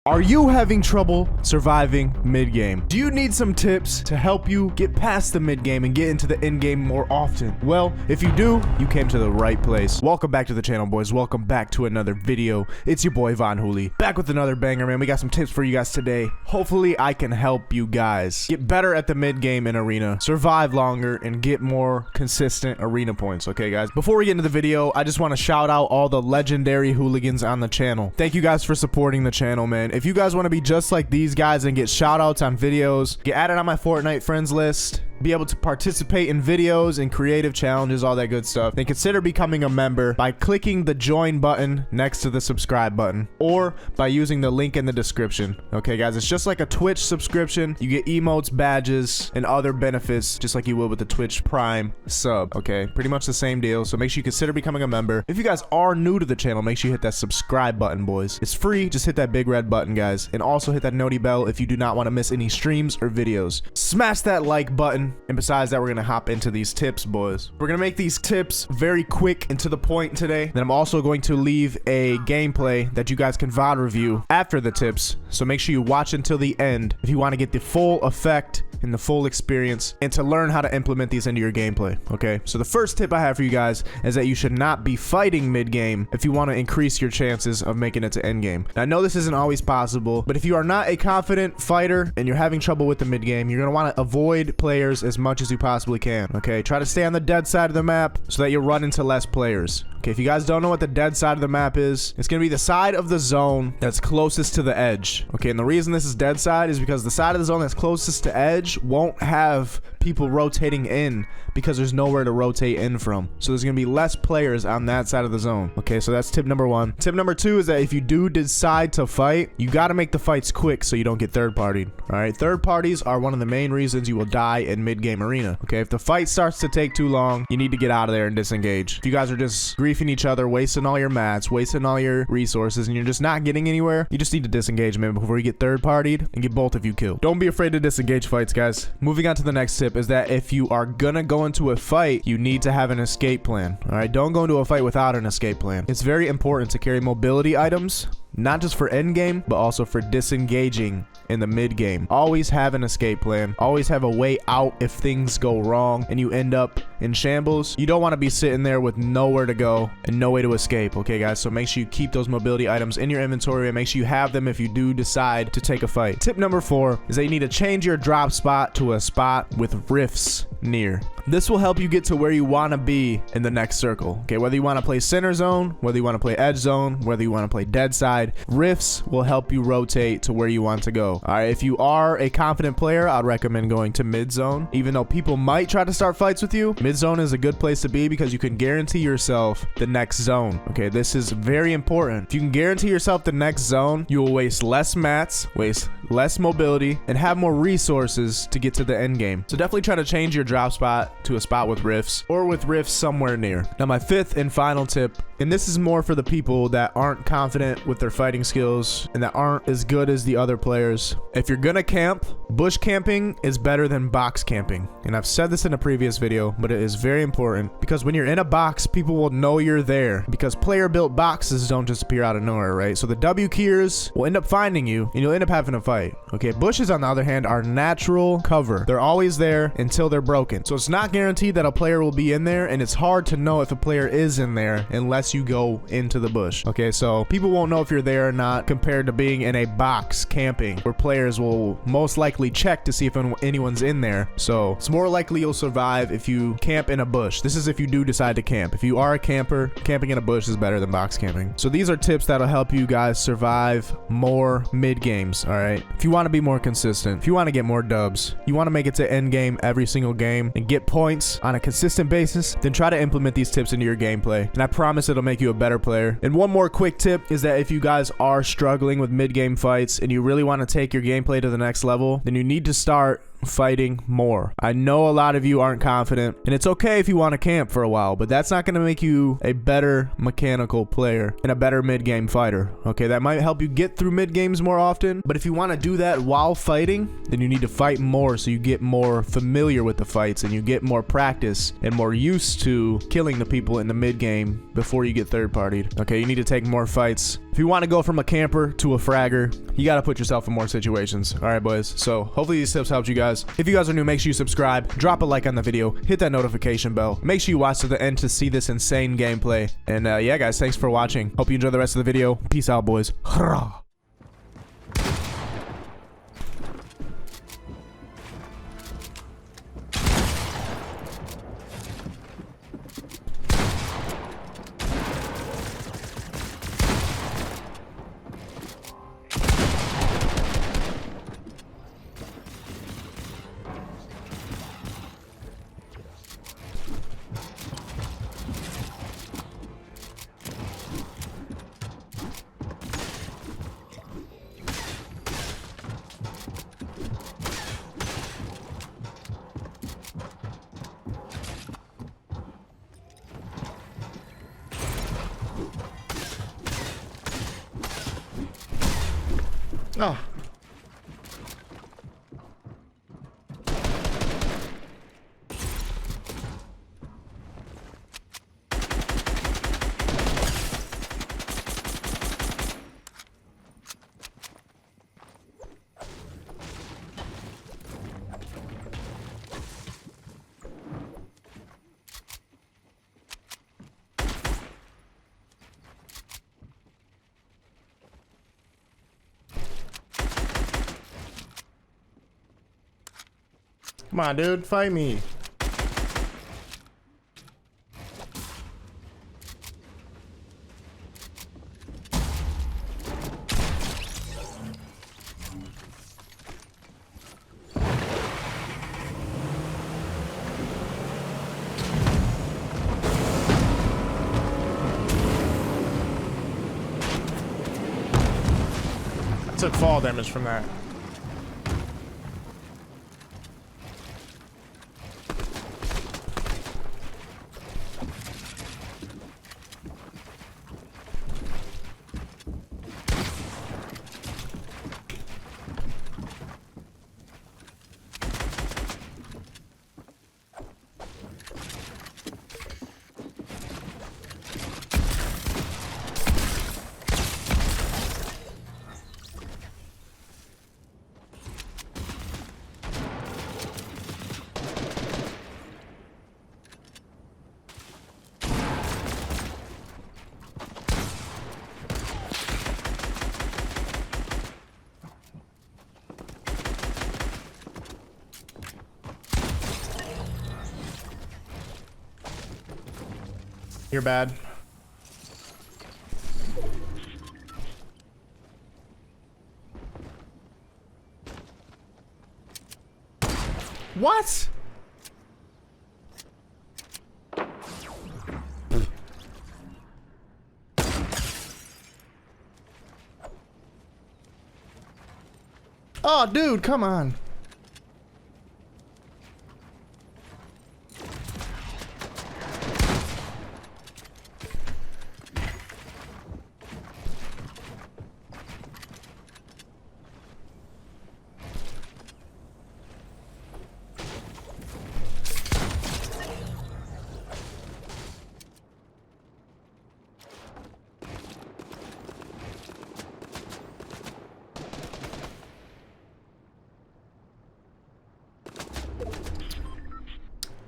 Are you having trouble surviving mid-game? Do you need some tips to help you get past the mid-game and get into the end-game more often? Well, if you do, you came to the right place. Welcome back to the channel, boys. Welcome back to another video. It's your boy Von Hooli, back with another banger, man. We got some tips for you guys today. Hopefully, I can help you guys get better at the mid-game in arena, survive longer, and get more consistent arena points. Okay, guys? Before we get into the video, I just want to shout out all the legendary hooligans on the channel. Thank you guys for supporting the channel, man. If you guys want to be just like these guys and get shout outs on videos, get added on my Fortnite friends list, be able to participate in videos and creative challenges, all that good stuff, then consider becoming a member by clicking the join button next to the subscribe button or by using the link in the description. Okay, guys, it's just like a Twitch subscription. You get emotes, badges, and other benefits just like you would with the Twitch Prime sub. Okay, pretty much the same deal. So make sure you consider becoming a member. If you guys are new to the channel, make sure you hit that subscribe button, boys. It's free. Just hit that big red button, guys, and also hit that noti bell if you do not want to miss any streams or videos. Smash that like button. And besides that, we're gonna hop into these tips, boys. We're gonna make these tips very quick and to the point today. Then I'm also going to leave a gameplay that you guys can VOD review after the tips. So make sure you watch until the end if you want to get the full effect and the full experience and to learn how to implement these into your gameplay. Okay, so the first tip I have for you guys is that you should not be fighting mid-game if you want to increase your chances of making it to end game. Now, I know this isn't always possible, but if you are not a confident fighter and you're having trouble with the mid-game, you're going to want to avoid players as much as you possibly can. Okay, try to stay on the dead side of the map so that you run into less players. Okay, if you guys don't know what the dead side of the map is, it's going to be the side of the zone that's closest to the edge. Okay, and the reason this is dead side is because the side of the zone that's closest to edge won't have people rotating in because there's nowhere to rotate in from. So there's going to be less players on that side of the zone. Okay, so that's tip number one. Tip number two is that if you do decide to fight, you got to make the fights quick so you don't get third-partied. All right, third parties are one of the main reasons you will die in mid-game arena. Okay, if the fight starts to take too long, you need to get out of there and disengage. If you guys are just griefing each other, wasting all your mats, wasting all your resources, and you're just not getting anywhere, you just need to disengage, man, before you get third-partied and get both of you killed. Don't be afraid to disengage fights, guys. Moving on to the next tip is that if you are gonna go into a fight, you need to have an escape plan. All right, don't go into a fight without an escape plan. It's very important to carry mobility items, not just for end game, but also for disengaging in the mid game. Always have an escape plan. Always have a way out if things go wrong and you end up in shambles. You don't want to be sitting there with nowhere to go and no way to escape. Okay, guys, so make sure you keep those mobility items in your inventory and make sure you have them if you do decide to take a fight. Tip number 4 is that you need to change your drop spot to a spot with rifts near. This will help you get to where you want to be in the next circle. Okay, whether you want to play center zone, whether you want to play edge zone, whether you want to play dead side, rifts will help you rotate to where you want to go. All right, if you are a confident player, I'd recommend going to mid zone. Even though people might try to start fights with you, mid zone is a good place to be because you can guarantee yourself the next zone. Okay, this is very important. If you can guarantee yourself the next zone, you will waste less mats, waste less mobility, and have more resources to get to the end game. So definitely try to change your drop spot to a spot with rifts or with rifts somewhere near. Now, my fifth and final tip, and this is more for the people that aren't confident with their fighting skills and that aren't as good as the other players. If you're gonna camp, bush camping is better than box camping. And I've said this in a previous video, but it is very important because when you're in a box, people will know you're there because player-built boxes don't just appear out of nowhere, right? So the W keyers will end up finding you and you'll end up having a fight. Okay, bushes, on the other hand, are natural cover. They're always there until they're broken. So it's not guaranteed that a player will be in there, and it's hard to know if a player is in there unless you go into the bush. Okay, so people won't know if you're there or not compared to being in a box camping where players will most likely check to see if anyone's in there. So it's more likely you'll survive if you camp in a bush. This is if you do decide to camp. If you are a camper, camping in a bush is better than box camping. So these are tips that'll help you guys survive more mid games. All right, if you want to be more consistent, if you want to get more dubs, you want to make it to end game every single game and get points on a consistent basis, then try to implement these tips into your gameplay, and I promise it'll make you a better player. And one more quick tip is that if you guys are struggling with mid-game fights and you really want to take your gameplay to the next level, then you need to start fighting more. I know a lot of you aren't confident, and it's okay if you want to camp for a while, but that's not going to make you a better mechanical player and a better mid-game fighter. Okay, that might help you get through mid-games more often, but if you want to do that while fighting, then you need to fight more so you get more familiar with the fights and you get more practice and more used to killing the people in the mid-game before you get third partied. Okay, you need to take more fights. If you want to go from a camper to a fragger, you got to put yourself in more situations. All right, boys. So hopefully these tips helped you guys. If you guys are new, make sure you subscribe, drop a like on the video, hit that notification bell. Make sure you watch to the end to see this insane gameplay. And yeah, guys, thanks for watching. Hope you enjoy the rest of the video. Peace out, boys. Oh. Come on, dude, fight me. I took fall damage from that. You're bad. What? Oh, dude, come on.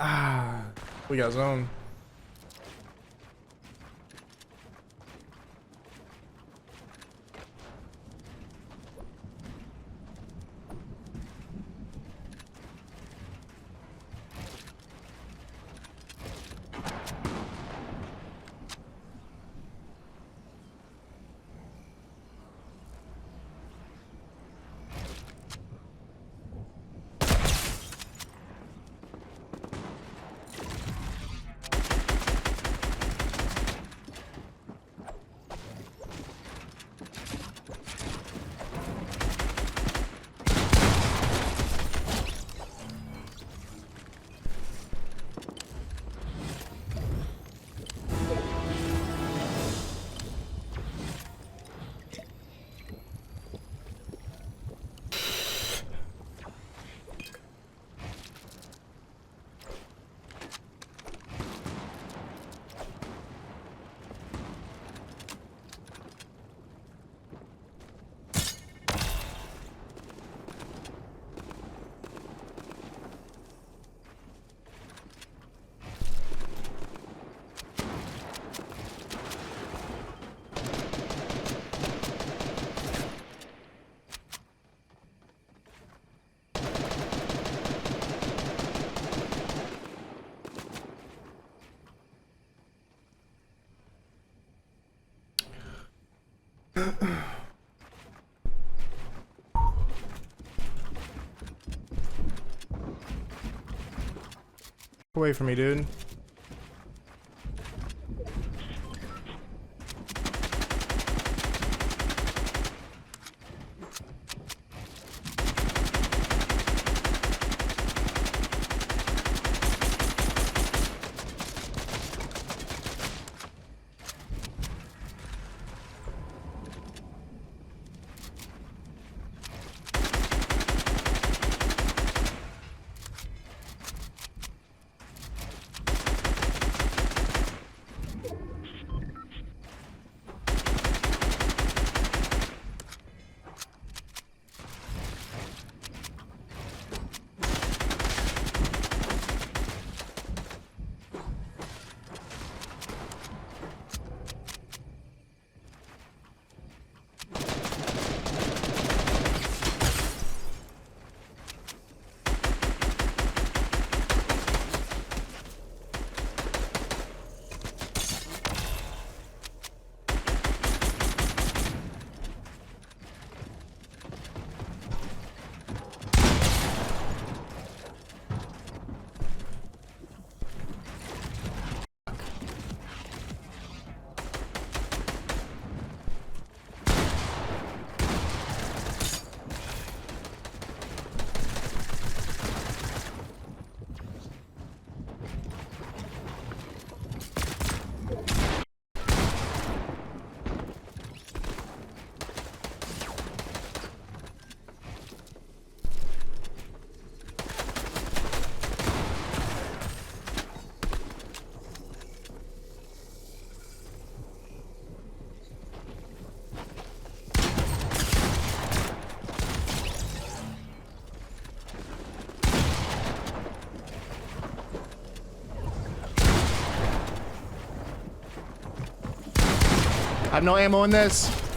Ah, we got zone. Away from me, dude. I have no ammo in this.